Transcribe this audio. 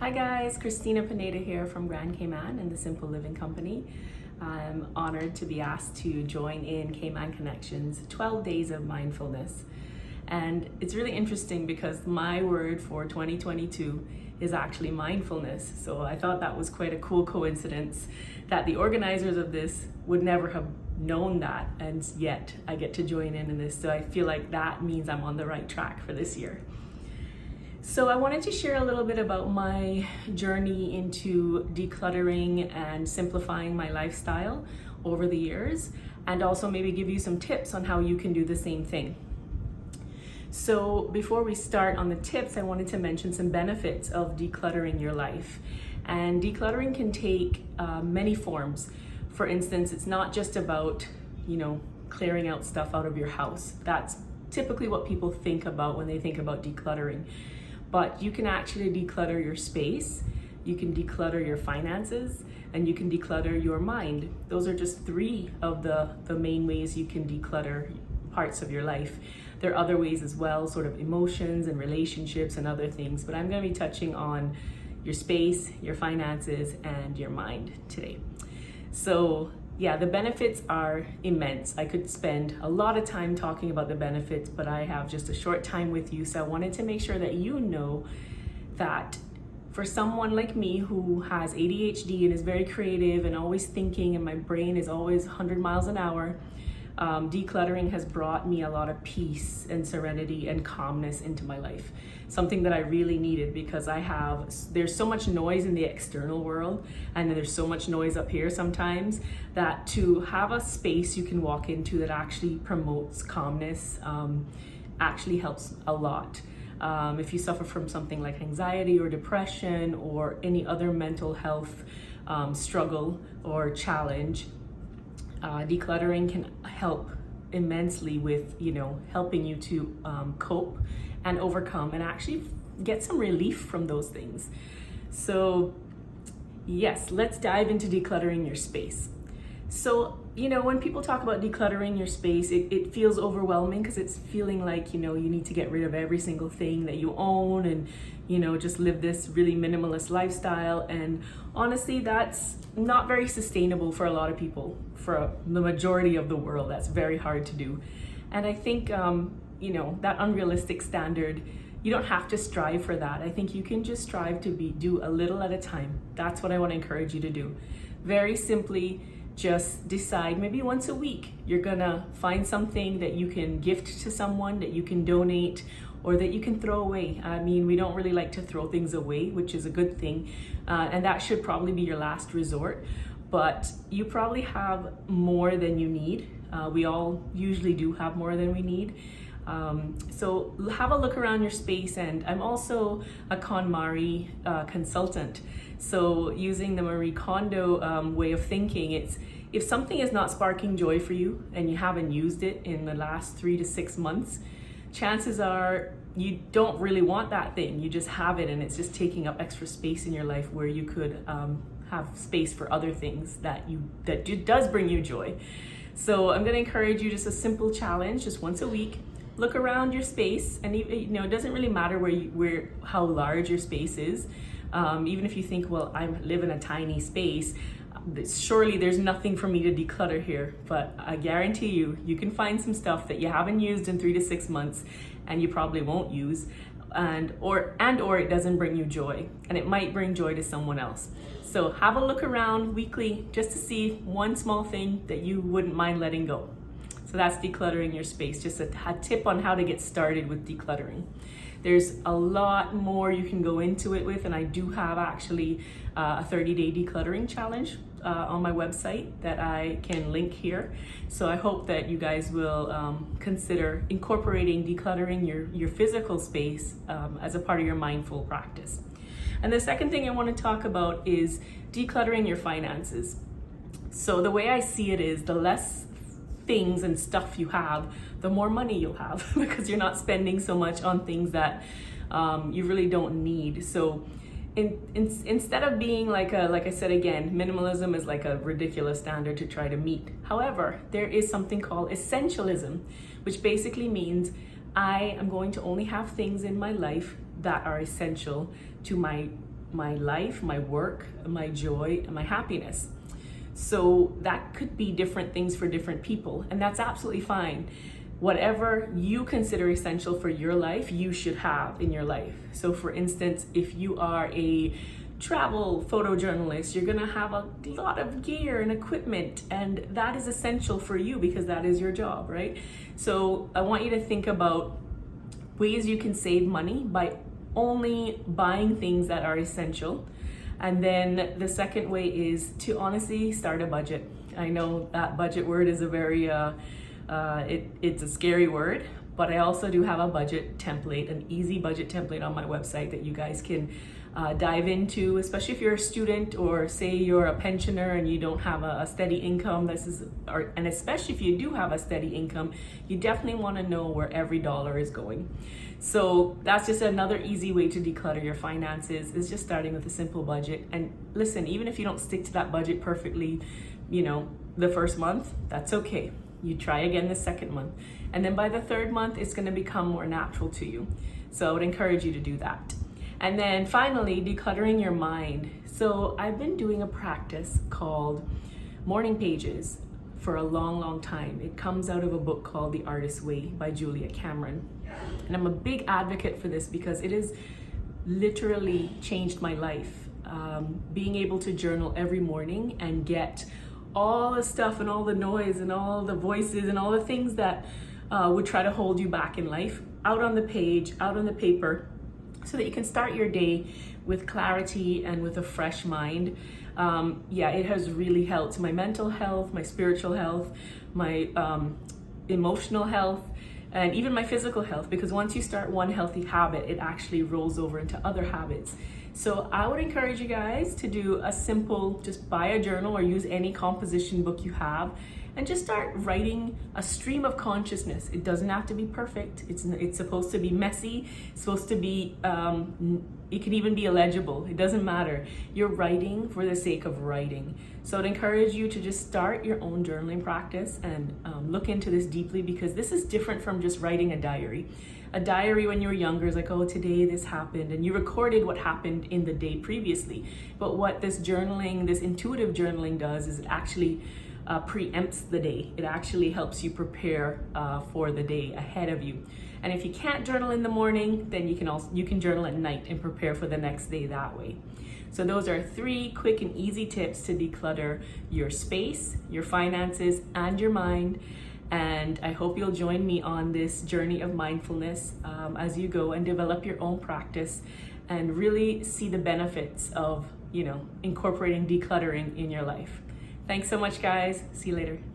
Hi guys, Christina Pineda here from Grand Cayman and the Simple Living Company. I'm honored to be asked to join in Cayman Connections 12 Days of Mindfulness. And it's really interesting because my word for 2022 is actually mindfulness. So I thought that was quite a cool coincidence that the organizers of this would never have known that, and yet I get to join in this. So I feel like that means I'm on the right track for this year. So I wanted to share a little bit about my journey into decluttering and simplifying my lifestyle over the years, and also maybe give you some tips on how you can do the same thing. So before we start on the tips, I wanted to mention some benefits of decluttering your life. And decluttering can take many forms. For instance, it's not just about, clearing out stuff out of your house. That's typically what people think about when they think about decluttering. But you can actually declutter your space, you can declutter your finances, and you can declutter your mind. Those are just three of the main ways you can declutter parts of your life. There are other ways as well, sort of emotions and relationships and other things, but I'm going to be touching on your space, your finances, and your mind today. So yeah, the benefits are immense. I could spend a lot of time talking about the benefits, but I have just a short time with you. So I wanted to make sure that you know that for someone like me who has ADHD and is very creative and always thinking, and my brain is always 100 miles an hour, decluttering has brought me a lot of peace and serenity and calmness into my life. Something that I really needed because there's so much noise in the external world, and there's so much noise up here sometimes, that to have a space you can walk into that actually promotes calmness actually helps a lot. If you suffer from something like anxiety or depression or any other mental health struggle or challenge, decluttering can help immensely with, helping you to cope and overcome and actually get some relief from those things. So yes, let's dive into decluttering your space. So, when people talk about decluttering your space, it feels overwhelming because it's feeling like, you need to get rid of every single thing that you own and, just live this really minimalist lifestyle. And honestly, that's not very sustainable for a lot of people. For the majority of the world, that's very hard to do. And I think, that unrealistic standard, you don't have to strive for that. I think you can just strive to do a little at a time. That's what I want to encourage you to do. Very simply, just decide maybe once a week you're gonna find something that you can gift to someone, that you can donate, or that you can throw away. I mean, we don't really like to throw things away, which is a good thing, and that should probably be your last resort. But you probably have more than you need. We all usually do have more than we need. So have a look around your space, and I'm also a KonMari consultant. So using the Marie Kondo way of thinking, it's if something is not sparking joy for you and you haven't used it in the last 3 to 6 months, chances are you don't really want that thing. You just have it and it's just taking up extra space in your life where you could have space for other things that does bring you joy. So I'm going to encourage you, just a simple challenge, just once a week. Look around your space, and it doesn't really matter how large your space is. Even if you think, well, I live in a tiny space, surely there's nothing for me to declutter here. But I guarantee you can find some stuff that you haven't used in 3 to 6 months, and you probably won't use, or it doesn't bring you joy, and it might bring joy to someone else. So have a look around weekly just to see one small thing that you wouldn't mind letting go. So that's decluttering your space, just a tip on how to get started with decluttering. There's a lot more you can go into it with, and I do have actually a 30-day decluttering challenge on my website that I can link here. So I hope that you guys will consider incorporating decluttering your physical space as a part of your mindful practice. And the second thing I want to talk about is decluttering your finances. So the way I see it is, the less things and stuff you have, the more money you'll have because you're not spending so much on things that you really don't need. So instead of being like I said again, minimalism is like a ridiculous standard to try to meet. However, there is something called essentialism, which basically means I am going to only have things in my life that are essential to my my life, my work, my joy, and my happiness. So that could be different things for different people, and that's absolutely fine. Whatever you consider essential for your life, you should have in your life. So for instance, if you are a travel photojournalist, you're gonna have a lot of gear and equipment, and that is essential for you because that is your job, right? So I want you to think about ways you can save money by only buying things that are essential. And then the second way is to honestly start a budget. I know that budget word is a very it's a scary word, but I also do have a budget template, an easy budget template on my website that you guys can dive into, especially if you're a student or say you're a pensioner and you don't have a steady income. And especially if you do have a steady income, you definitely want to know where every dollar is going. So that's just another easy way to declutter your finances, is just starting with a simple budget. And listen, even if you don't stick to that budget perfectly, the first month, that's okay. You try again the second month. And then by the third month, it's going to become more natural to you. So I would encourage you to do that. And then finally, decluttering your mind. So I've been doing a practice called morning pages for a long, long time. It comes out of a book called The Artist's Way by Julia Cameron. And I'm a big advocate for this because it has literally changed my life. Being able to journal every morning and get all the stuff and all the noise and all the voices and all the things that would try to hold you back in life out on the page, out on the paper, so that you can start your day with clarity and with a fresh mind. It has really helped my mental health, my spiritual health, my emotional health, and even my physical health, because once you start one healthy habit, it actually rolls over into other habits. So I would encourage you guys to do a simple, just buy a journal or use any composition book you have and just start writing a stream of consciousness. It doesn't have to be perfect. It's supposed to be messy. It's supposed to be, it can even be illegible. It doesn't matter. You're writing for the sake of writing. So I'd encourage you to just start your own journaling practice and look into this deeply, because this is different from just writing a diary. A diary when you were younger is like, oh, today this happened, and you recorded what happened in the day previously. But what this journaling, this intuitive journaling does is it actually preempts the day. It actually helps you prepare for the day ahead of you. And if you can't journal in the morning, then you can journal at night and prepare for the next day that way. So those are 3 quick and easy tips to declutter your space, your finances, and your mind. And I hope you'll join me on this journey of mindfulness as you go and develop your own practice and really see the benefits of, incorporating decluttering in your life. Thanks so much, guys. See you later.